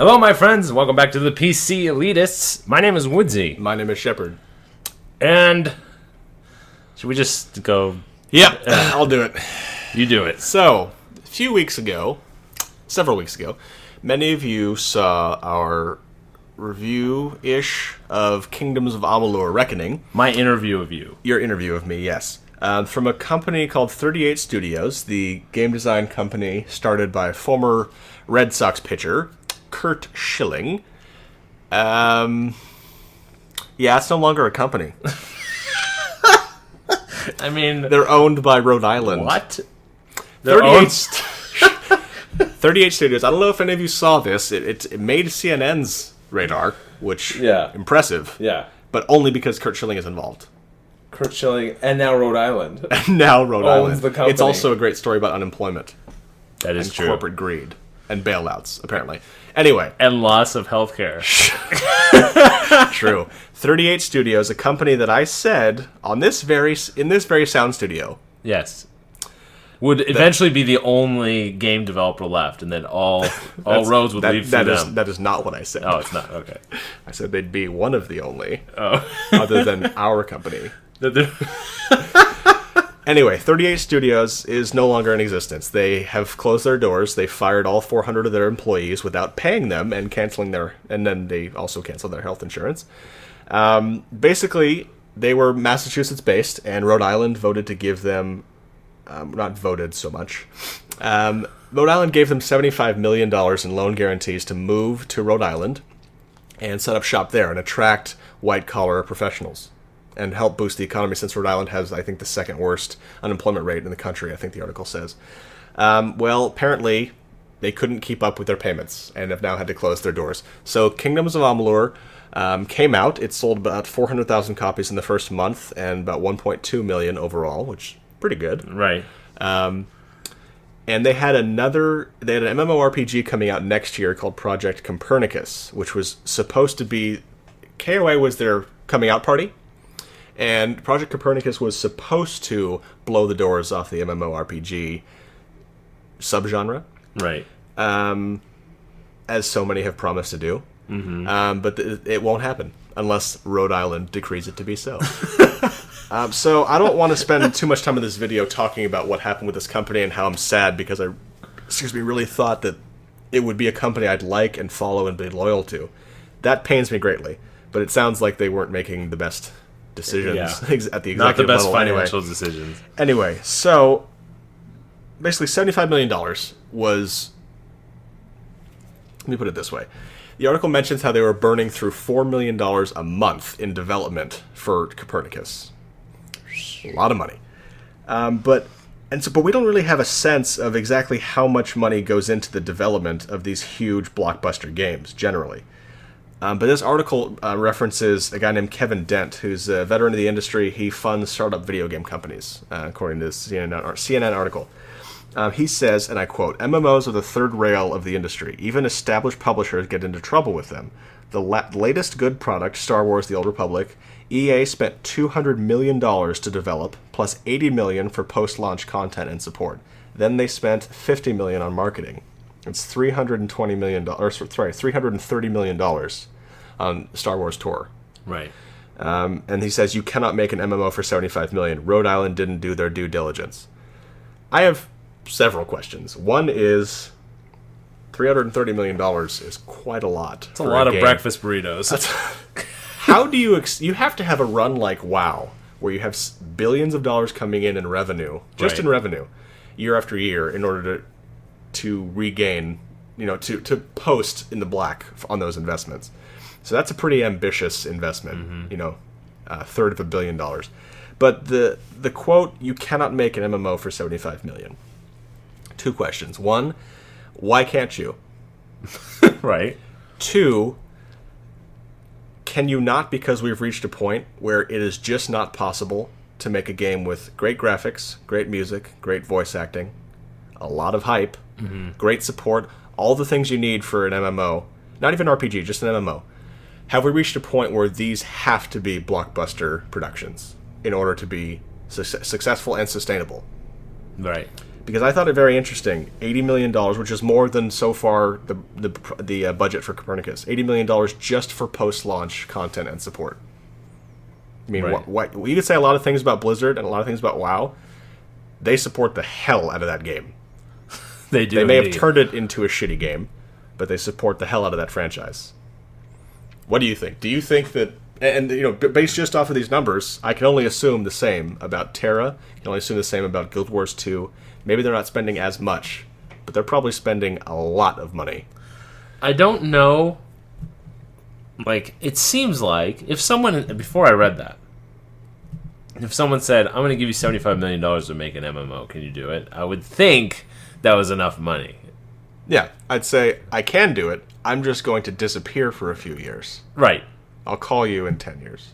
Hello, my friends. Welcome back to the PC Elitists. My name is Woodsy. My name is Shepard. And should we just go? Yep, I'll do it. You do it. So, several weeks ago, many of you saw our review-ish of Kingdoms of Amalur Reckoning. My interview of you. Your interview of me, yes. From a company called 38 Studios, the game design company started by former Red Sox pitcher Curt Schilling. Yeah, it's no longer a company. I mean, they're owned by Rhode Island. What? 38 Studios. I don't know if any of you saw this. It made CNN's radar, which impressive. Yeah. But only because Curt Schilling is involved. Curt Schilling, and now Rhode Island. And now Rhode Island. The company. It's also a great story about unemployment. That is and true. Corporate greed. And bailouts, apparently. Anyway. And loss of healthcare. True. 38 Studios, a company that I said in this very sound studio. Yes. Would eventually be the only game developer left, and then all roads would lead through them. That is not what I said. Oh, it's not? Okay. I said they'd be one of the only. Oh. Other than our company. Anyway, 38 Studios is no longer in existence. They have closed their doors. They fired all 400 of their employees without paying them and then they also canceled their health insurance. Basically, they were Massachusetts-based, and Rhode Island voted to give them, not voted so much. Rhode Island gave them $75 million in loan guarantees to move to Rhode Island and set up shop there and attract white-collar professionals and help boost the economy, since Rhode Island has, I think, the second worst unemployment rate in the country, I think the article says. Well, apparently, they couldn't keep up with their payments and have now had to close their doors. So Kingdoms of Amalur came out. It sold about 400,000 copies in the first month and about 1.2 million overall, which is pretty good. Right. And they had an MMORPG coming out next year called Project Copernicus, which was supposed to be... KOA was their coming out party. And Project Copernicus was supposed to blow the doors off the MMORPG subgenre. Right. As so many have promised to do. Mm-hmm. But it won't happen unless Rhode Island decrees it to be so. So I don't want to spend too much time in this video talking about what happened with this company and how I'm sad, because I really thought that it would be a company I'd like and follow and be loyal to. That pains me greatly. But it sounds like they weren't making the best decisions at the executive level. Not the best level, financial decisions. Anyway, so basically $75 million was... Let me put it this way. The article mentions how they were burning through $4 million a month in development for Copernicus. A lot of money. But we don't really have a sense of exactly how much money goes into the development of these huge blockbuster games, generally. But this article references a guy named Kevin Dent, who's a veteran of the industry. He funds startup video game companies, according to this CNN article. He says, and I quote, "MMOs are the third rail of the industry. Even established publishers get into trouble with them. The latest good product, Star Wars The Old Republic, EA spent $200 million to develop, plus $80 million for post-launch content and support. Then they spent $50 million on marketing. It's $330 million on Star Wars Tour." Right. And he says, you cannot make an MMO for $75 million. Rhode Island didn't do their due diligence. I have several questions. One is, $330 million is quite a lot. It's a lot of breakfast burritos. How do you... you have to have a run like WoW, where you have billions of dollars coming in revenue, just in revenue, year after year, in order to regain, to post in the black on those investments. So that's a pretty ambitious investment, $3 billion. But the quote, you cannot make an MMO for $75 million. Two questions. One, why can't you? Right. Two, can you not, because we've reached a point where it is just not possible to make a game with great graphics, great music, great voice acting, a lot of hype, great support, all the things you need for an MMO, not even RPG, just an MMO. Have we reached a point where these have to be blockbuster productions in order to be successful and sustainable? Right. because I thought it very interesting. $80 million, which is more than so far the budget for Copernicus. $80 million just for post-launch content and support. I mean, Right. what you could say a lot of things about Blizzard and a lot of things about WoW. They support the hell out of that game. They do. They may have indeed. turned it into a shitty game, but they support the hell out of that franchise. What do you think? Do you think that, and based just off of these numbers, I can only assume the same about Terra. I can only assume the same about Guild Wars 2. Maybe they're not spending as much, but they're probably spending a lot of money. I don't know. Like, it seems like if someone, before I read that, if someone said, I'm going to give you $75 million to make an MMO, can you do it? I would think that was enough money. Yeah, I'd say, I can do it. I'm just going to disappear for a few years. Right. I'll call you in 10 years.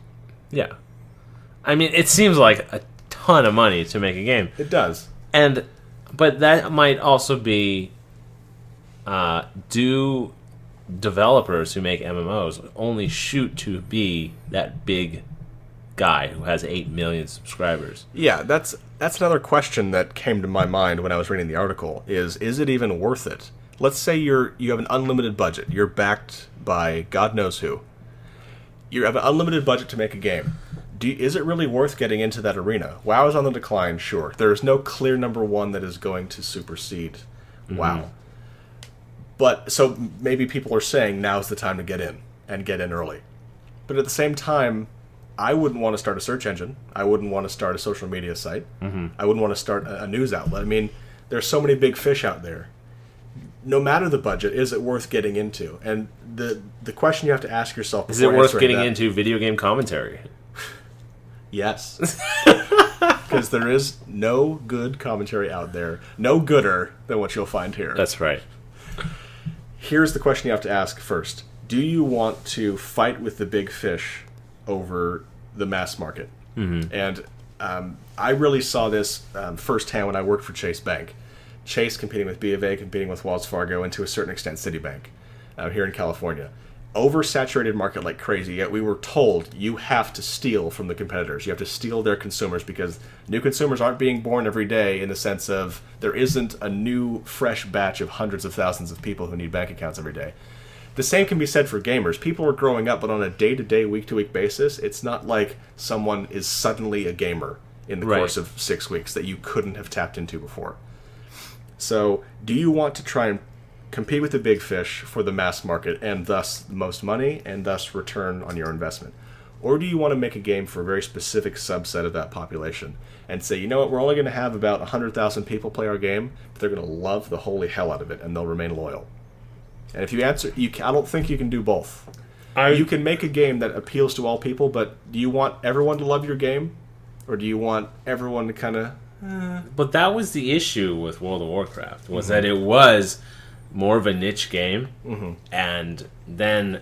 Yeah. I mean, it seems like a ton of money to make a game. It does. But that might also be, do developers who make MMOs only shoot to be that big guy who has 8 million subscribers? Yeah, that's another question that came to my mind when I was reading the article, is it even worth it? Let's say you have an unlimited budget. You're backed by God knows who. You have an unlimited budget to make a game. Is it really worth getting into that arena? WoW is on the decline, sure. There is no clear number one that is going to supersede WoW. But so maybe people are saying now's the time to get in, and get in early. But at the same time, I wouldn't want to start a search engine. I wouldn't want to start a social media site. I wouldn't want to start a news outlet. I mean, there's so many big fish out there. No matter the budget, is it worth getting into? And the question you have to ask yourself Is it before worth answering getting that- into video game commentary? Yes. Because there is no good commentary out there. No gooder than what you'll find here. That's right. Here's the question you have to ask first. Do you want to fight with the big fish over the mass market? And I really saw this firsthand when I worked for Chase Bank. Chase competing with B of A, competing with Wells Fargo, and to a certain extent Citibank here in California. Oversaturated market like crazy, yet we were told you have to steal from the competitors. You have to steal their consumers because new consumers aren't being born every day, in the sense of there isn't a new, fresh batch of hundreds of thousands of people who need bank accounts every day. The same can be said for gamers. People are growing up, but on a day-to-day, week-to-week basis, it's not like someone is suddenly a gamer in the course of 6 weeks that you couldn't have tapped into before. So, do you want to try and compete with the big fish for the mass market and thus the most money and thus return on your investment? Or do you want to make a game for a very specific subset of that population and say, you know what, we're only going to have about 100,000 people play our game, but they're going to love the holy hell out of it and they'll remain loyal? And if you answer, I don't think you can do both. You can make a game that appeals to all people, but do you want everyone to love your game? Or do you want everyone to kind of... But that was the issue with World of Warcraft, was that it was more of a niche game, and then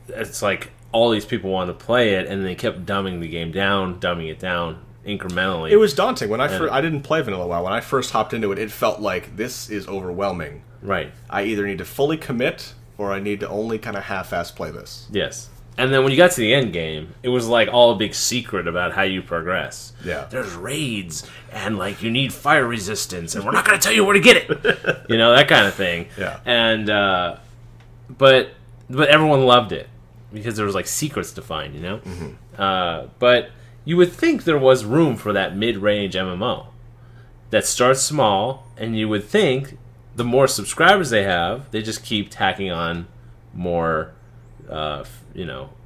it's like all these people wanted to play it, and they kept dumbing it down incrementally. It was daunting. When I didn't play Vanilla WoW. When I first hopped into it, it felt like this is overwhelming. Right. I either need to fully commit, or I need to only kind of half-ass play this. Yes. And then when you got to the end game, it was like all a big secret about how you progress. Yeah. There's raids, and like you need fire resistance, and we're not going to tell you where to get it. That kind of thing. Yeah. And but everyone loved it because there was like secrets to find, But you would think there was room for that mid-range MMO that starts small, and you would think the more subscribers they have, they just keep tacking on more.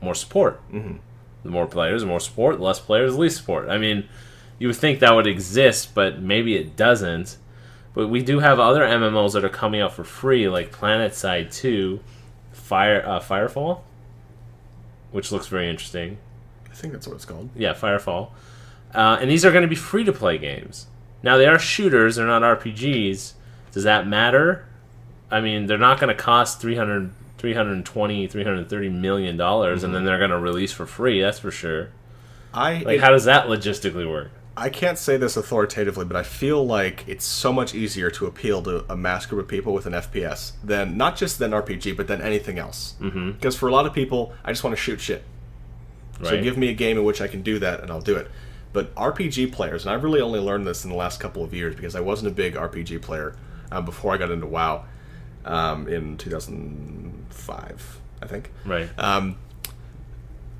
More support. The more players, the more support. The less players, the least support. I mean, you would think that would exist, but maybe it doesn't. But we do have other MMOs that are coming out for free, like PlanetSide 2, Firefall, which looks very interesting. I think that's what it's called. Yeah, Firefall. And these are going to be free-to-play games. Now, they are shooters. They're not RPGs. Does that matter? I mean, they're not going to cost $330 million, and then they're going to release for free, that's for sure. How does that logistically work? I can't say this authoritatively, but I feel like it's so much easier to appeal to a mass group of people with an FPS than, not just than RPG, but than anything else. Because for a lot of people, I just want to shoot shit. So Right. give me a game in which I can do that, and I'll do it. But RPG players, and I've really only learned this in the last couple of years because I wasn't a big RPG player before I got into WoW in 2005, I think. Right.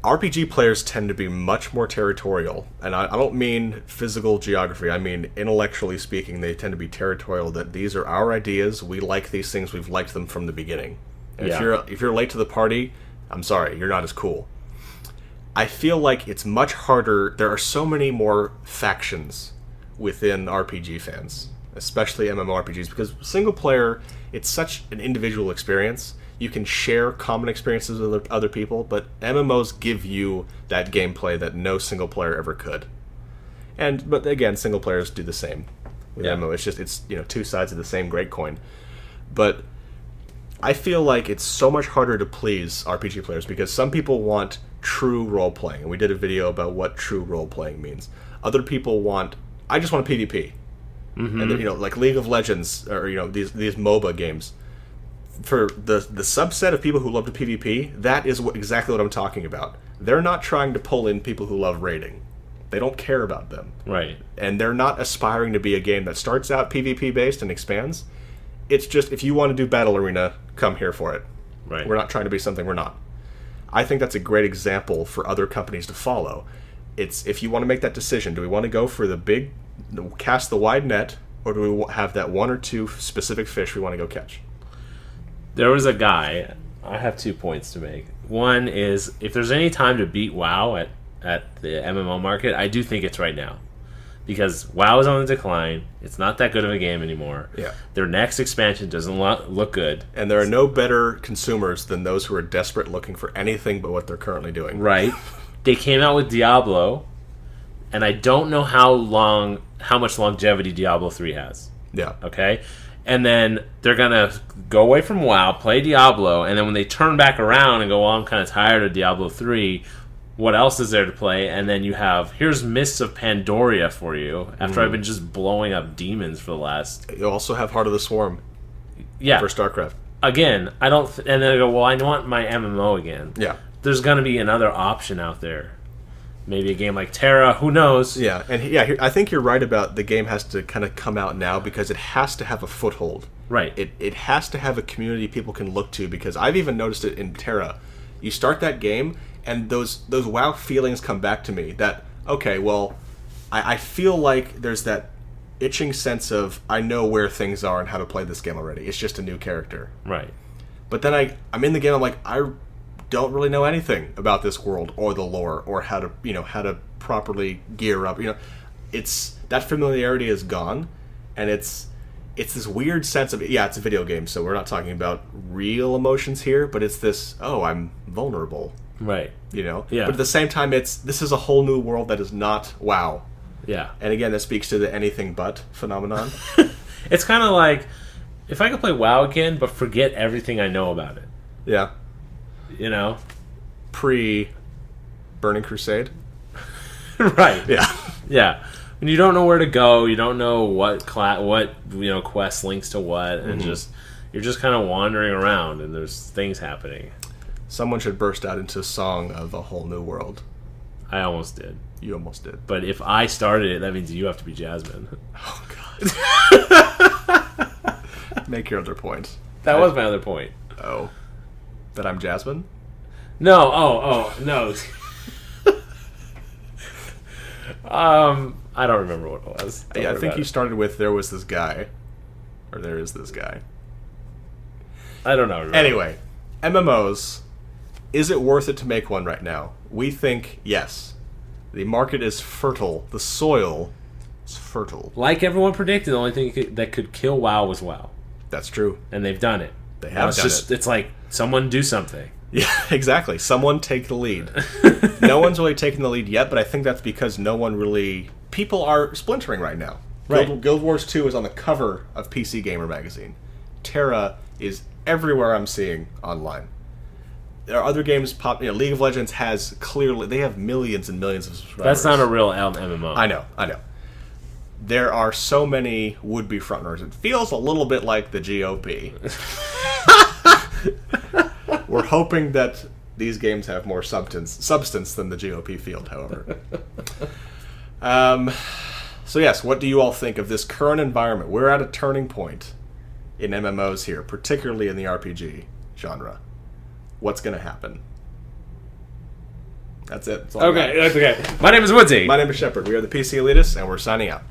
RPG players tend to be much more territorial, and I don't mean physical geography. I mean intellectually speaking, they tend to be territorial. That these are our ideas. We like these things. We've liked them from the beginning. And if you're late to the party, I'm sorry, you're not as cool. I feel like it's much harder. There are so many more factions within RPG fans, especially MMORPGs, because single player, it's such an individual experience. You can share common experiences with other people, but MMOs give you that gameplay that no single player ever could. But again, single players do the same with MMO. It's two sides of the same great coin. But I feel like it's so much harder to please RPG players because some people want true role playing, and we did a video about what true role playing means. Other people I just want a PvP, and like League of Legends or these MOBA games. For the subset of people who love the PvP, that is exactly what I'm talking about. They're not trying to pull in people who love raiding. They don't care about them. Right. And they're not aspiring to be a game that starts out PvP based and expands. It's just, if you want to do Battle Arena, come here for it. Right. We're not trying to be something we're not. I think that's a great example for other companies to follow. It's, if you want to make that decision, do we want to go for cast the wide net, or do we have that one or two specific fish we want to go catch? There was a guy, I have 2 points to make. One is, if there's any time to beat WoW at the MMO market, I do think it's right now. Because WoW is on the decline, it's not that good of a game anymore. Yeah. Their next expansion doesn't look good. And there are no better consumers than those who are desperate looking for anything but what they're currently doing. Right. They came out with Diablo, and I don't know how much longevity Diablo 3 has. Yeah. Okay? And then they're going to go away from WoW, play Diablo, and then when they turn back around and go, well, I'm kind of tired of Diablo 3, what else is there to play? And then you have, here's Mists of Pandaria for you, after I've been just blowing up demons for the last... You also have Heart of the Swarm for StarCraft. Again, I don't... and then I go, well, I want my MMO again. Yeah. There's going to be another option out there. Maybe a game like Terra, who knows? Yeah, and I think you're right about the game has to kind of come out now because it has to have a foothold. Right. It has to have a community people can look to, because I've even noticed it in Terra. You start that game, and those WoW feelings come back to me that, okay, well, I feel like there's that itching sense of, I know where things are and how to play this game already. It's just a new character. Right. But then I'm in the game, I'm like, I don't really know anything about this world or the lore or how to properly gear up. It's that familiarity is gone, and it's this weird sense of, it's a video game, so we're not talking about real emotions here, but it's this, I'm vulnerable. Right. Yeah. But at the same time, this is a whole new world that is not WoW. Yeah. And again, that speaks to the anything but phenomenon. It's kind of like, if I could play WoW again, but forget everything I know about it. Yeah. Pre-Burning Crusade. Right. Yeah. Yeah. When you don't know where to go, you don't know what quest links to what, and you're just kind of wandering around, and there's things happening. Someone should burst out into a song of A Whole New World. I almost did. You almost did. But if I started it, that means you have to be Jasmine. Oh, God. Make your other point. That was my other point. Oh. That I'm Jasmine? No. No. I don't remember what it was. I think you started with there was this guy. Or there is this guy. I don't know. Anyway, MMOs. Is it worth it to make one right now? We think yes. The market is fertile. The soil is fertile. Like everyone predicted, the only thing that could kill WoW was WoW. That's true. And they've done it. They have done it. It's like, someone do something. Yeah, exactly. Someone take the lead. No one's really taken the lead yet, but I think that's because people are splintering right now. Right. Guild Wars 2 is on the cover of PC Gamer magazine. Terra is everywhere I'm seeing online. There are other games League of Legends they have millions and millions of subscribers. That's not a real MMO. I know. There are so many would-be frontrunners. It feels a little bit like the GOP. We're hoping that these games have more substance than the GOP field, however. So yes, what do you all think of this current environment? We're at a turning point in MMOs here, particularly in the RPG genre. What's going to happen? That's it. That's all I got. Okay, that's okay. My name is Woodsy. My name is Shepard. We are the PC Elitists, and we're signing out.